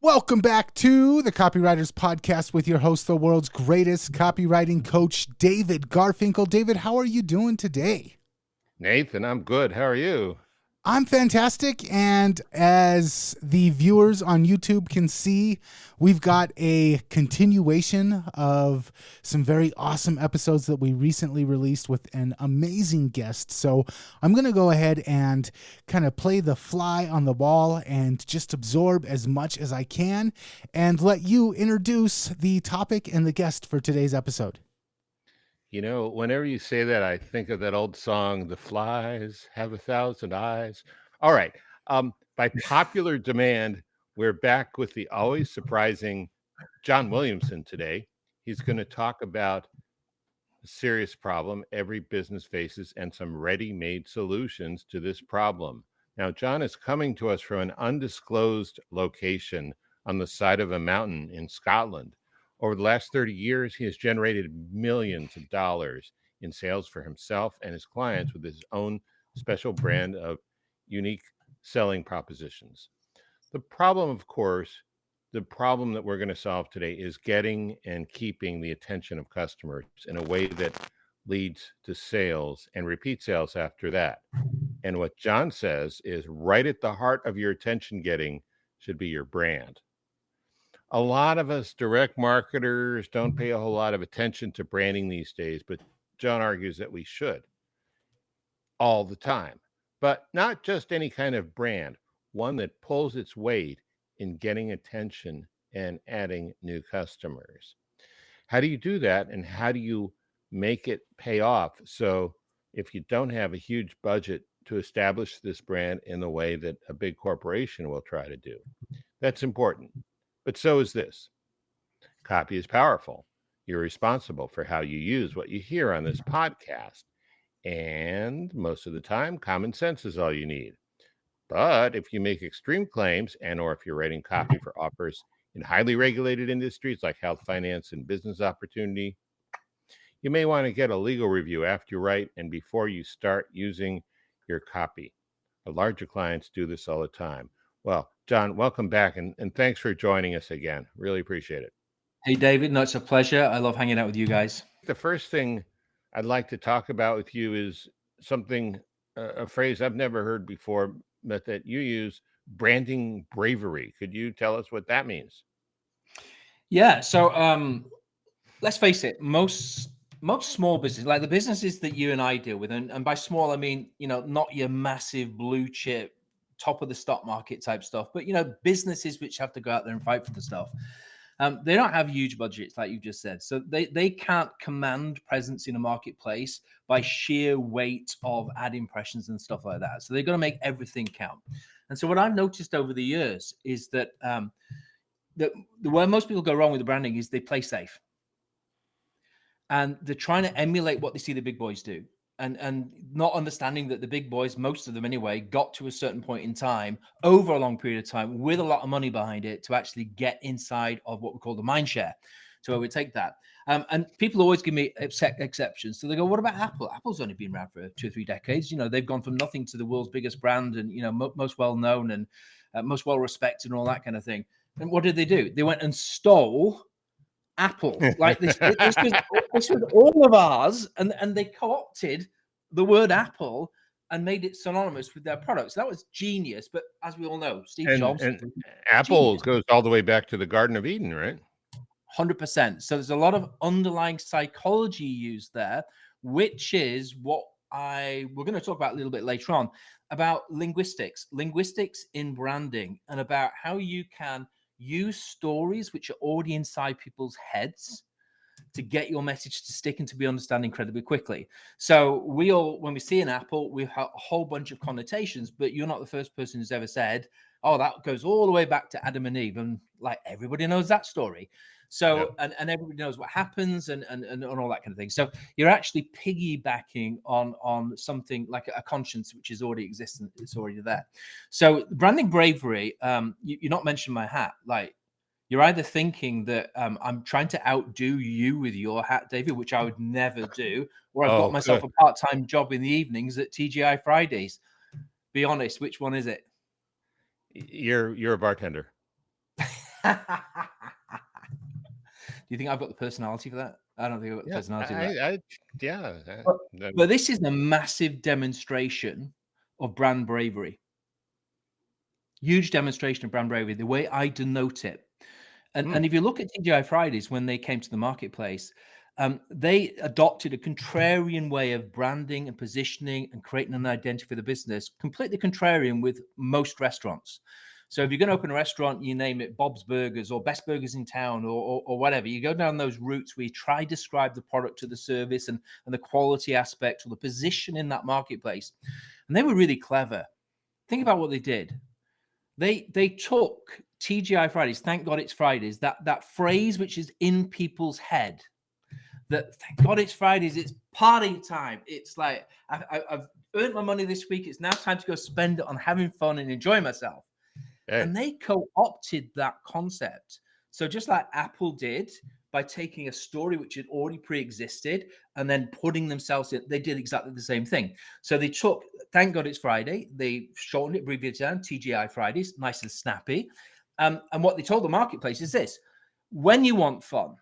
Welcome back to the Copywriters Podcast with your host, the world's greatest copywriting coach, David Garfinkel. David, how are you doing today? Nathan, I'm good. How are you? I'm fantastic, and as the viewers on YouTube can see, we've got a continuation of some very awesome episodes that we recently released with an amazing guest. So I'm going to go ahead and kind of play the fly on the wall and just absorb as much as I can and let you introduce the topic and the guest for today's episode. You know, whenever you say that, I think of that old song, The Flies Have a Thousand Eyes. All right. By popular demand, we're back with the always surprising John Williamson today. He's going to talk about a serious problem every business faces and some ready-made solutions to this problem. Now, John is coming to us from an undisclosed location on the side of a mountain in Scotland. Over the last 30 years, he has generated millions of dollars in sales for himself and his clients with his own special brand of unique selling propositions. The problem, of course, the problem that we're going to solve today is getting and keeping the attention of customers in a way that leads to sales and repeat sales after that. And what John says is right at the heart of your attention getting should be your brand. A lot of us direct marketers don't pay a whole lot of attention to branding these days, but John argues that we should all the time. But not just any kind of brand, one that pulls its weight in getting attention and adding new customers. How do you do that, and how do you make it pay off? So if you don't have a huge budget to establish this brand in the way that a big corporation will try to do, that's important. But so is this. Copy is powerful. You're responsible for how you use what you hear on this podcast. And most of the time, common sense is all you need. But if you make extreme claims or if you're writing copy for offers in highly regulated industries like health, finance, and business opportunity, you may want to get a legal review after you write and before you start using your copy. Our larger clients do this all the time. Well, John, welcome back, and thanks for joining us again. Really appreciate it. Hey, David. No, it's a pleasure. I love hanging out with you guys. The first thing I'd like to talk about with you is something, a phrase I've never heard before, but that you use, branding bravery. Could you tell us what that means? Yeah. So let's face it, most small business, like the businesses that you and I deal with, and by small, I mean, not your massive blue chip, top of the stock market type stuff, but, businesses which have to go out there and fight for the stuff. They don't have huge budgets, like you just said. So they can't command presence in a marketplace by sheer weight of ad impressions and stuff like that. So they've got to make everything count. And so what I've noticed over the years is that where most people go wrong with the branding is they play safe. And they're trying to emulate what they see the big boys do. And not understanding that the big boys, most of them anyway, got to a certain point in time over a long period of time with a lot of money behind it to actually get inside of what we call the mind share. So I would take that. And people always give me exceptions. So they go, what about Apple? Apple's only been around for 2 or 3 decades. They've gone from nothing to the world's biggest brand and, most well known and most well respected and all that kind of thing. And what did they do? They went and stole Apple. Like this was all of ours, and they co-opted the word Apple and made it synonymous with their products. That was genius. But as we all know, Steve Jobs and Apple goes all the way back to the Garden of Eden, right? 100%. So there's a lot of underlying psychology used there, which is what we're going to talk about a little bit later on, about linguistics in branding, and about how you can use stories which are already inside people's heads to get your message to stick and to be understood incredibly quickly. So when we see an apple, we have a whole bunch of connotations, but you're not the first person who's ever said, oh, that goes all the way back to Adam and Eve. And like everybody knows that story. So, yep. and everybody knows what happens and all that kind of thing. So you're actually piggybacking on something like a conscience, which is already existent. It's already there. So branding bravery, you're not mentioning my hat. Like you're either thinking that I'm trying to outdo you with your hat, David, which I would never do, or I've got myself a part-time job in the evenings at TGI Fridays. Be honest, which one is it? You're a bartender. Do you think I've got the personality for that? I don't think I've got the Yeah, personality for that. yeah. But, that- but this is a massive demonstration of brand bravery. Huge demonstration of brand bravery, the way I denote it. And if you look at TGI Fridays, when they came to the marketplace, they adopted a contrarian way of branding and positioning and creating an identity for the business, completely contrarian with most restaurants. So if you're going to open a restaurant, you name it Bob's Burgers or Best Burgers in Town or whatever, you go down those routes where you try to describe the product or the service and the quality aspect or the position in that marketplace. And they were really clever. Think about what they did. They took TGI Fridays, thank God it's Fridays, that phrase which is in people's head, that thank God it's Fridays, it's party time. It's like I've earned my money this week. It's now time to go spend it on having fun and enjoying myself. Hey, And they co-opted that concept. So just like Apple did by taking a story which had already pre-existed and then putting themselves in, they did exactly the same thing. So they took, thank God it's Friday, they shortened it, abbreviated it down, TGI Fridays, nice and snappy. And what they told the marketplace is this: when you want fun,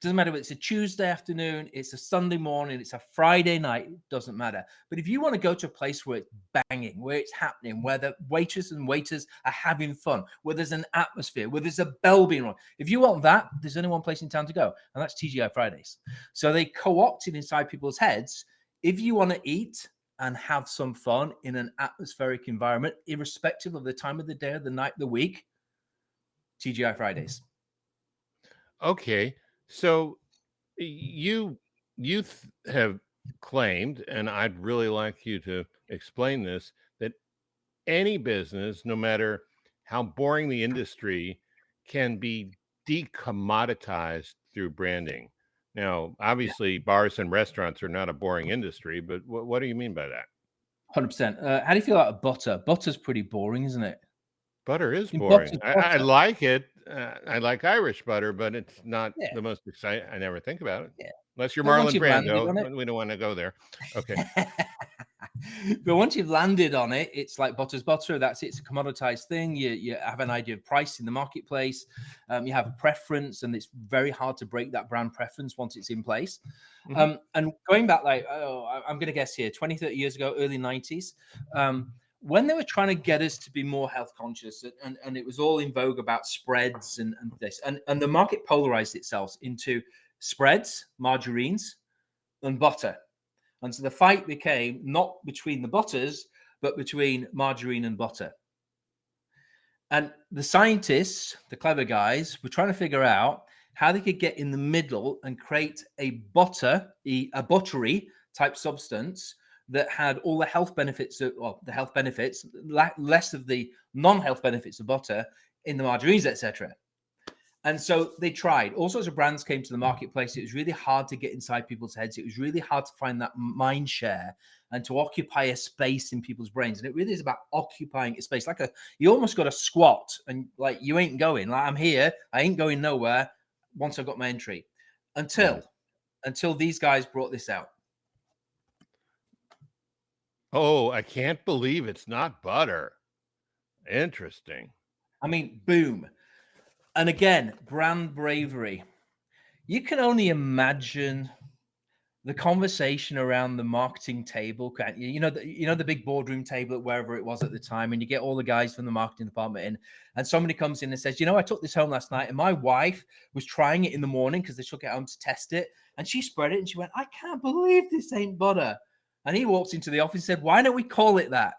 doesn't matter if it's a Tuesday afternoon, it's a Sunday morning, it's a Friday night, doesn't matter. But if you want to go to a place where it's banging, where it's happening, where the waitresses and waiters are having fun, where there's an atmosphere, where there's a bell being rung, if you want that, there's only one place in town to go, and that's TGI Fridays. So they co-opted inside people's heads, if you want to eat and have some fun in an atmospheric environment, irrespective of the time of the day or the night, the week, TGI Fridays. okay. So you have claimed, and I'd really like you to explain this, that any business, no matter how boring the industry, can be decommoditized through branding. Now, obviously, bars and restaurants are not a boring industry, but what do you mean by that? 100%. How do you feel about butter? Butter's pretty boring, isn't it? Butter is In boring. butter's I butter. like it. I like Irish butter, but it's not Yeah, the most exciting. I never think about it. yeah. Unless you're But once Marlon you've landed Brando, on it, we don't want to go there. Okay. but once you've landed on it, it's like butter's butter. That's it. It's a commoditized thing. You have an idea of price in the marketplace. You have a preference, and it's very hard to break that brand preference once it's in place. Mhm. And going back, like, I'm going to guess here, 20, 30 years ago, early 90s, when they were trying to get us to be more health conscious, and it was all in vogue about spreads and this, and the market polarized itself into spreads, margarines, and butter. And so the fight became not between the butters, but between margarine and butter. And the scientists, the clever guys, were trying to figure out how they could get in the middle and create a buttery type substance that had all the health benefits less of the non-health benefits of butter in the margarines, etc. And so they tried. All sorts of brands came to the marketplace. It was really hard to get inside people's heads. It was really hard to find that mind share and to occupy a space in people's brains. And it really is about occupying a space. You almost got to squat and like, you ain't going. Like, I'm here. I ain't going nowhere once I've got my entry. Until these guys brought this out. Oh, I can't believe it's not butter. Interesting. I mean, boom. And again, brand bravery. You can only imagine the conversation around the marketing table, can't you? You know the big boardroom table at wherever it was at the time, and you get all the guys from the marketing department in, and somebody comes in and says, I took this home last night, and my wife was trying it in the morning because they took it home to test it, and she spread it, and she went, I can't believe this ain't butter. And he walks into the office and said, why don't we call it that?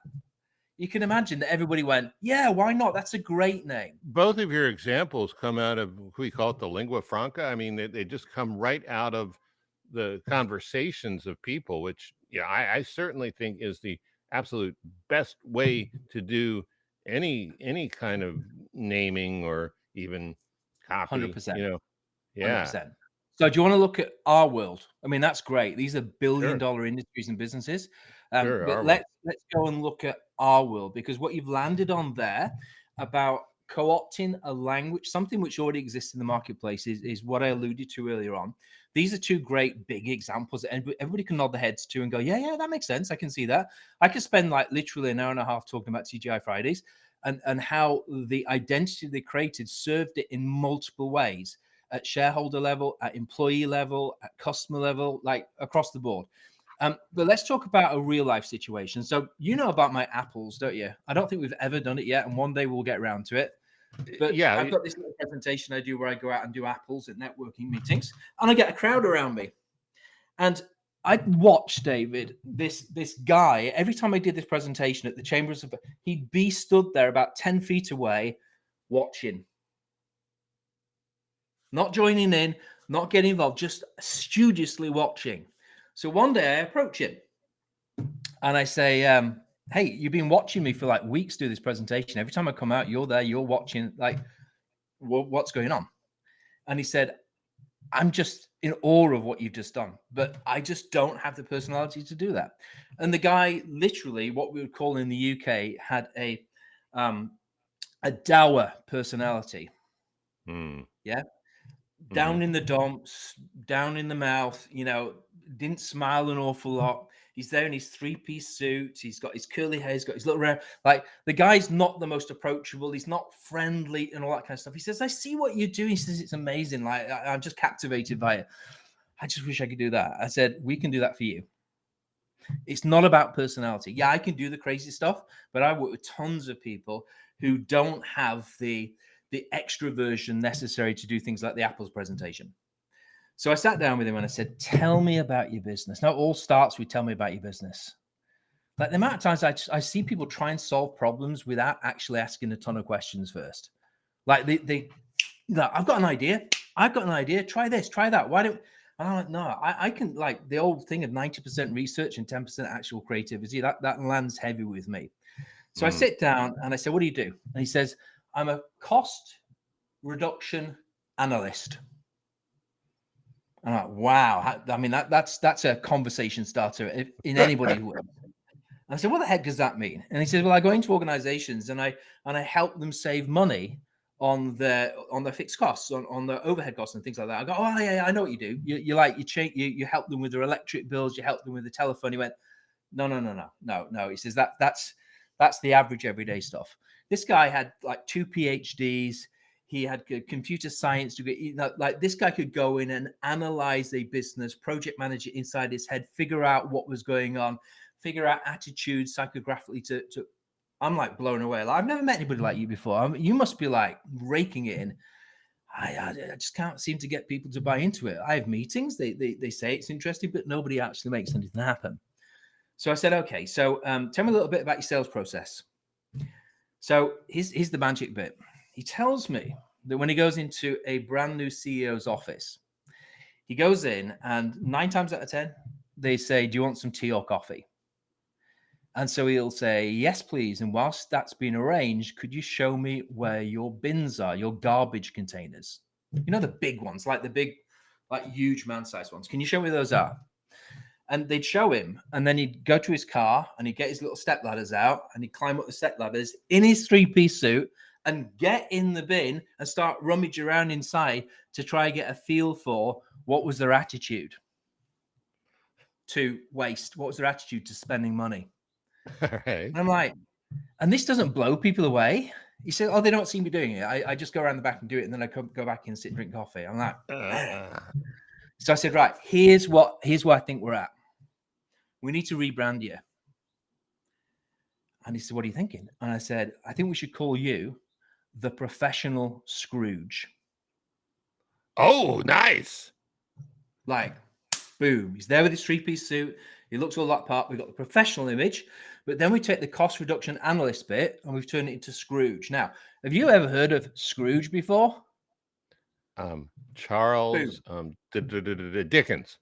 You can imagine that everybody went, yeah, why not? That's a great name. Both of your examples come out of, we call it the lingua franca. I mean, they just come right out of the conversations of people, which, I certainly think is the absolute best way to do any kind of naming or even copy, 100%. Yeah, 100%. So do you want to look at our world? I mean, that's great. These are billion-dollar sure, industries and businesses. sure. But let's go and look at our world, because what you've landed on there about co-opting a language, something which already exists in the marketplace, is what I alluded to earlier on. These are two great big examples that everybody can nod their heads to and go, yeah, that makes sense. I can see that. I could spend like literally an hour and a half talking about TGI Fridays. and how the identity they created served it in multiple ways, at shareholder level, at employee level, at customer level, like across the board. But let's talk about a real life situation. So you know about my apples, don't you? I don't think we've ever done it yet, and one day we'll get around to it. But Yeah. I've got this little presentation I do where I go out and do apples at networking meetings, and I get a crowd around me. And I'd watch, David, this guy, every time I did this presentation at the Chambers of, he'd be stood there about 10 feet away watching. Not joining in, not getting involved, just studiously watching. So one day I approach him and I say, hey, you've been watching me for like weeks do this presentation. Every time I come out, you're there, you're watching, like, what's going on? And he said, I'm just in awe of what you've just done, but I just don't have the personality to do that. And the guy, literally, what we would call in the UK, had a dour personality. Yeah. Down in the dumps, down in the mouth, didn't smile an awful lot. He's there in his three-piece suit. He's got his curly hair. He's got his little hair. Like, the guy's not the most approachable. He's not friendly and all that kind of stuff. He says, I see what you do. He says, it's amazing. Like, I'm just captivated by it. I just wish I could do that. I said, we can do that for you. It's not about personality. Yeah, I can do the crazy stuff, but I work with tons of people who don't have the extroversion necessary to do things like the apples presentation. So I sat down with him and I said, tell me about your business. Now, it all starts with tell me about your business. Like, the amount of times I see people try and solve problems without actually asking a ton of questions first. Like, I've got an idea. Try this, try that. Why don't, and I'm like, no, I can, like, the old thing of 90% research and 10% actual creativity, that lands heavy with me. So I sit down and I say, what do you do? And he says, I'm a cost reduction analyst. I'm like, wow. I mean, that's a conversation starter in anybody's world. I said, what the heck does that mean? And he says, well, I go into organizations and I help them save money on their fixed costs, on the overhead costs and things like that. I go, oh yeah, I know what you do. You help them with their electric bills, you help them with the telephone. He went, no. He says that's the average everyday stuff. This guy had like 2 PhDs. He had a computer science degree. Like, this guy could go in and analyze a business, project manage it inside his head, figure out what was going on, figure out attitudes psychographically to I'm like blown away. Like, I've never met anybody like you before. You must be like raking it in. I just can't seem to get people to buy into it. I have meetings. They say it's interesting, but nobody actually makes anything happen. So I said, okay, so tell me a little bit about your sales process. So here's the magic bit. He tells me that when he goes into a brand new CEO's office, he goes in and 9 times out of 10, they say, do you want some tea or coffee? And so he'll say, yes, please. And whilst that's been arranged, could you show me where your bins are, your garbage containers? You know, the big ones, like the big, like huge man-sized ones. Can you show me where those are? And they'd show him, and then he'd go to his car and he'd get his little step ladders out and he'd climb up the step ladders in his 3-piece suit and get in the bin and start rummage around inside to try and get a feel for what was their attitude to waste, what was their attitude to spending money. All right. And I'm like, and this doesn't blow people away. He said, oh, they don't see me doing it. I just go around the back and do it, and then I go back and sit and drink coffee. I'm like, so I said, right, here's what I think we're at. We need to rebrand you. And he said, what are you thinking? And I said, I think we should call you the Professional Scrooge. Oh, nice. Like, boom. He's there with his 3-piece suit. He looks all that part. We've got the professional image, but then we take the cost reduction analyst bit and we've turned it into Scrooge. Now, have you ever heard of Scrooge before? Charles Dickens.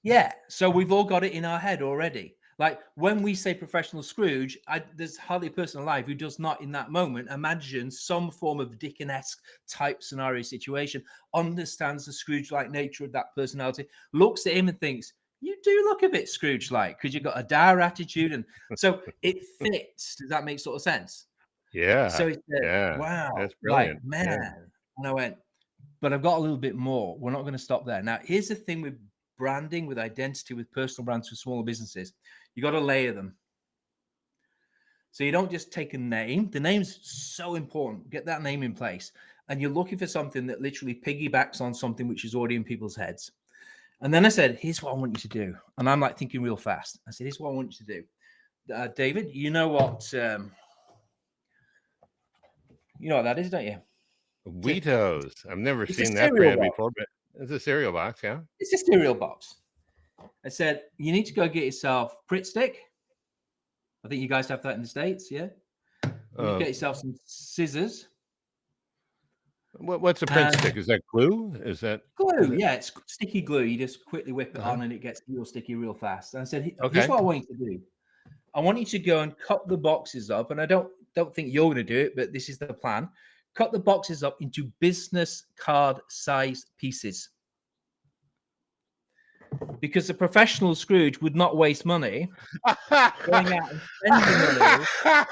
Yeah. So we've all got it in our head already. Like, when we say professional Scrooge, there's hardly a person alive who does not in that moment imagine some form of Dickens-esque type scenario situation, understands the Scrooge-like nature of that personality, looks at him and thinks, you do look a bit Scrooge-like because you've got a dour attitude. And so it fits. Does that make sort of sense? Yeah. So he said, yeah. wow, That's brilliant. like, man. Yeah. And I went, but I've got a little bit more. We're not going to stop there. Now, here's the thing with branding, with identity, with personal brands for smaller businesses. You got to layer them. So you don't just take a name. The name's so important. Get that name in place. And you're looking for something that literally piggybacks on something which is already in people's heads. And then I said, here's what I want you to do. And I'm like thinking real fast. I said, here's what I want you to do. David, you know what that is, don't you? Wheatos. I've never It's seen a that cereal brand box. before, but it's a cereal box, yeah. It's a cereal box. I said, you need to go get yourself Pritt Stick. I think you guys have that in the States, yeah? You need to get yourself some scissors. What's a Pritt stick? Is that glue? Is that glue? Yeah, it's sticky glue. You just quickly whip it on and it gets real sticky real fast. And I said, here's what I want you to do. I want you to go and cut the boxes up. And I don't think you're going to do it, but this is the plan. Cut the boxes up into business card size pieces. Because the professional Scrooge would not waste money going out and spending money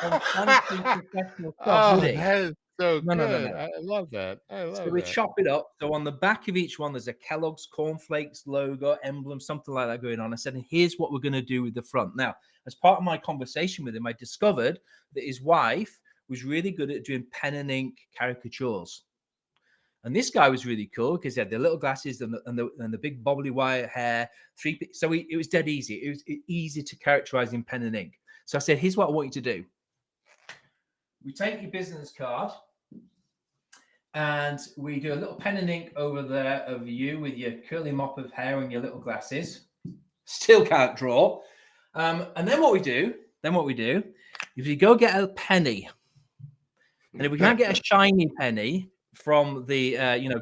on fancy professional stuff, would he? That is so good. No. I love that. So we chop it up. So on the back of each one, there's a Kellogg's Cornflakes logo, emblem, something like that going on. I said, here's what we're going to do with the front. Now, as part of my conversation with him, I discovered that his wife was really good at doing pen and ink caricatures. And this guy was really cool because he had the little glasses and the big bobbly wire hair. So it was dead easy. It was easy to characterize in pen and ink. So I said, here's what I want you to do. We take your business card and we do a little pen and ink over there of you with your curly mop of hair and your little glasses. Still can't draw. And then what we do is we go get a penny. And if we can't get a shiny penny from the,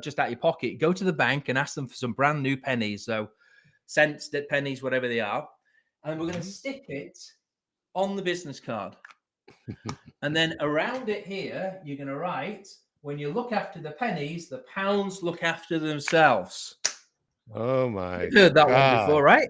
just out your pocket, go to the bank and ask them for some brand new pennies. So cents, pennies, whatever they are. And we're going to stick it on the business card. And then around it here, you're going to write, when you look after the pennies, the pounds look after themselves. Oh, my You've heard that one before, right?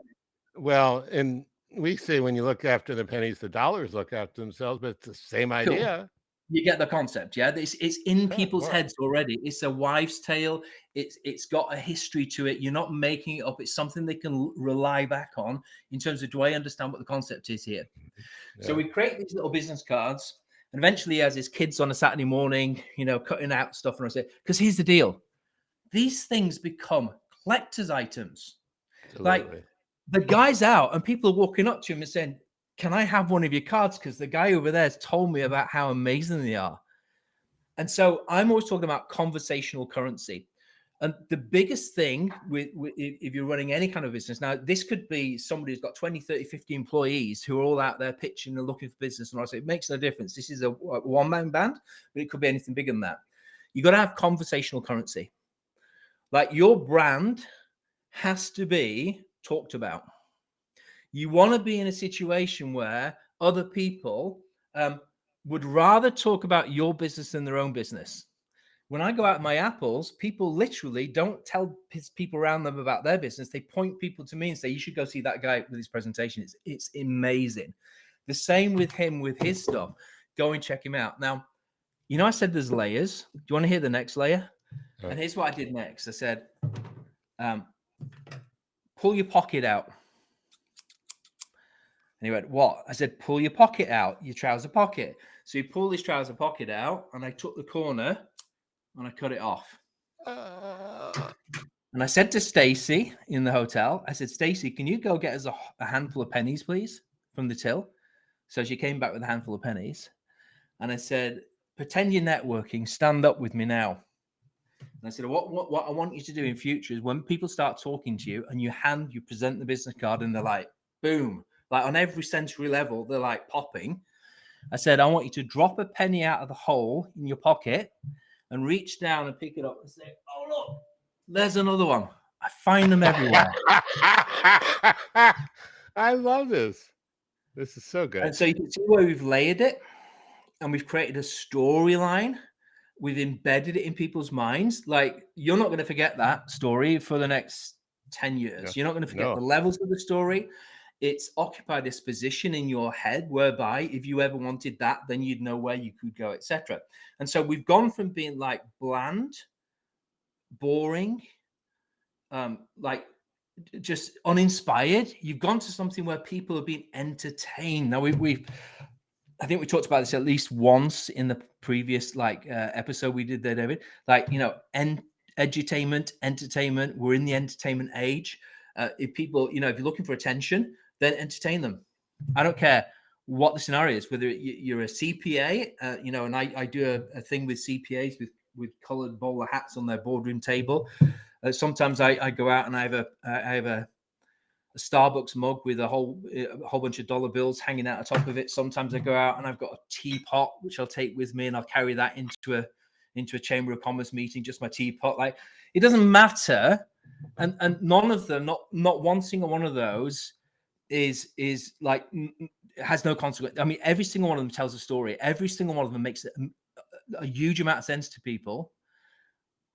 Well, and we say when you look after the pennies, the dollars look after themselves, but it's the same idea. Cool. You get the concept, yeah? It's in people's heads already. It's a wives' tale. It's got a history to it. You're not making it up. It's something they can rely back on in terms of, do I understand what the concept is here? Yeah. So we create these little business cards, and eventually he has his kids on a Saturday morning, cutting out stuff. And I say, because here's the deal. These things become collector's items. Absolutely. Like the guy's out and people are walking up to him and saying, can I have one of your cards? Because the guy over there has told me about how amazing they are. And so I'm always talking about conversational currency. And the biggest thing if you're running any kind of business, now this could be somebody who's got 20, 30, 50 employees who are all out there pitching and looking for business. And I say, it makes no difference. This is a one-man band, but it could be anything bigger than that. You got to have conversational currency. Like your brand has to be talked about. You want to be in a situation where other people would rather talk about your business than their own business. When I go out with my apples, people literally don't tell people around them about their business. They point people to me and say, you should go see that guy with his presentation. It's amazing. The same with him, with his stuff. Go and check him out. Now, I said there's layers. Do you want to hear the next layer? And here's what I did next. I said, pull your pocket out. And he went, what? I said, pull your pocket out, your trouser pocket. So he pulled his trouser pocket out, and I took the corner and I cut it off. And I said to Stacy in the hotel, I said, Stacy, can you go get us a handful of pennies, please, from the till? So she came back with a handful of pennies. And I said, pretend you're networking, stand up with me now. And I said, what I want you to do in future is when people start talking to you and you present the business card and they're like, boom. Like on every sensory level, they're like popping. I said, I want you to drop a penny out of the hole in your pocket and reach down and pick it up and say, oh, look, there's another one. I find them everywhere. I love this. This is so good. And so you can see where we've layered it and we've created a storyline. We've embedded it in people's minds. Like you're not going to forget that story for the next 10 years. No. You're not going to forget the levels of the story. It's occupied this position in your head whereby if you ever wanted that, then you'd know where you could go, etc. And so we've gone from being like bland, boring, like just uninspired. You've gone to something where people are being entertained. Now we've I think we talked about this at least once in the previous episode we did there, David. Edutainment, entertainment. We're in the entertainment age. If people, if you're looking for attention, then entertain them. I don't care what the scenario is, whether you're a CPA, and I do a thing with CPAs with colored bowler hats on their boardroom table. Sometimes I go out and I have a Starbucks mug with a whole bunch of dollar bills hanging out the top of it. Sometimes I go out and I've got a teapot which I'll take with me and I'll carry that into a Chamber of Commerce meeting. Just my teapot. Like, it doesn't matter, and none of them, not one single one of those is like has no consequence. I mean, every single one of them tells a story. Every single one of them makes a huge amount of sense to people,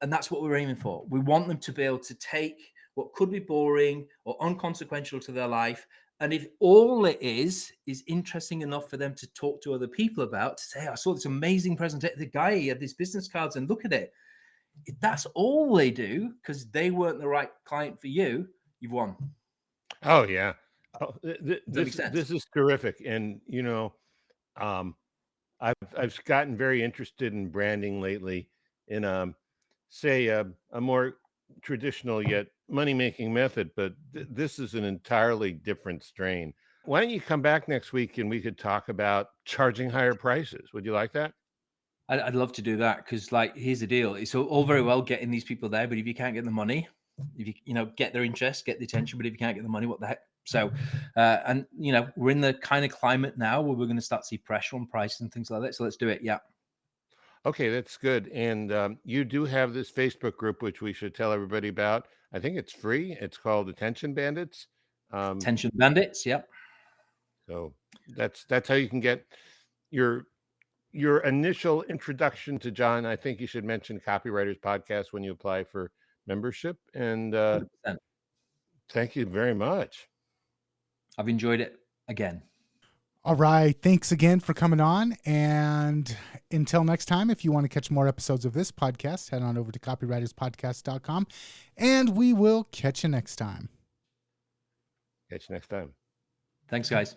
and that's what we're aiming for. We want them to be able to take what could be boring or inconsequential to their life, and if all it is interesting enough for them to talk to other people about, to say, I saw this amazing presentation, the guy, he had these business cards and look at it. If that's all they do because they weren't the right client for you, you've won. Oh yeah. Oh, this is terrific. And I've gotten very interested in branding lately in say a more traditional yet money-making method, but this is an entirely different strain. Why don't you come back next week and we could talk about charging higher prices? Would you like that? I'd love to do that, because here's the deal. It's all very well getting these people there, but if you can't get the money, if you get their interest, get the attention, but if you can't get the money, what the heck? So, and we're in the kind of climate now where we're going to start to see pressure on prices and things like that. So let's do it. Yeah. Okay, that's good. And you do have this Facebook group, which we should tell everybody about. I think it's free. It's called Attention Bandits. Attention Bandits. Yep. So that's how you can get your initial introduction to John. I think you should mention Copywriters Podcast when you apply for membership. And 100%. Thank you very much. I've enjoyed it again. All right. Thanks again for coming on. And until next time, if you want to catch more episodes of this podcast, head on over to copywriterspodcast.com, and we will catch you next time. Catch you next time. Thanks, guys.